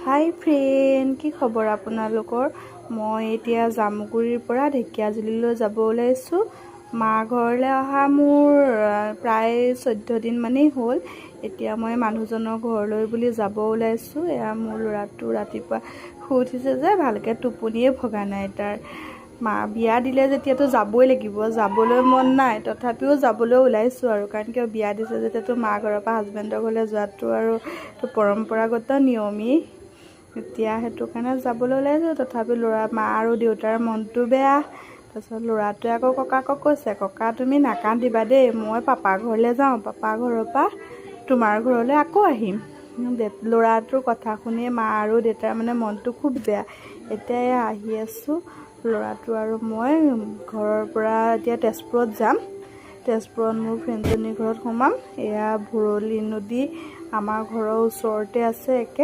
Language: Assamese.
হাই ফ্ৰেণ্ড, কি খবৰ আপোনালোকৰ? মই এতিয়া জামুগুৰিৰ পৰা ঢেকীয়াজুলিলৈ যাব ওলাইছোঁ। মা ঘৰলৈ অহা মোৰ প্ৰায় 14 দিন মানেই হ'ল। এতিয়া মই মানুহজনৰ ঘৰলৈ বুলি যাব ওলাইছোঁ। এয়া মোৰ ল'ৰাটো ৰাতিপুৱা শুই উঠিছে যে ভালকৈ টোপনিয়ে ভগা নাই তাৰ। মা বিয়া দিলে যেতিয়াতো যাবই লাগিব, যাবলৈ মন নাই তথাপিও যাবলৈ ওলাইছোঁ আৰু, কাৰণ কিয় বিয়া দিছে যেতিয়াতো মা ঘৰৰ পৰা হাজবেণ্ডৰ ঘৰলৈ যোৱাটো আৰু পৰম্পৰাগত নিয়মেই। এতিয়া সেইটো কাৰণে যাবলৈ ওলাইছোঁ, তথাপি মা আৰু দেউতাৰ মনটো বেয়া। তাৰপিছত ল'ৰাটোৱে আকৌ ককাকক কৈছে, ককা তুমি নাকান্দিবা দেই, মই পাপা ঘৰলৈ যাওঁ, পাপা ঘৰৰ পৰা তোমাৰ ঘৰলৈ আকৌ আহিম। ল'ৰাটোৰ কথা শুনিয়ে মা আৰু দেউতাৰ মানে মনটো খুব বেয়া। এতিয়া আহি আছোঁ ল'ৰাটো আৰু মই ঘৰৰ পৰা এতিয়া তেজপুৰত যাম। তেজপুৰত মোৰ ফ্ৰেণ্ডজনীৰ ঘৰত সোমাম। এয়া ভৰলী নদী আমাৰ ঘৰৰ ওচৰতে আছে একে।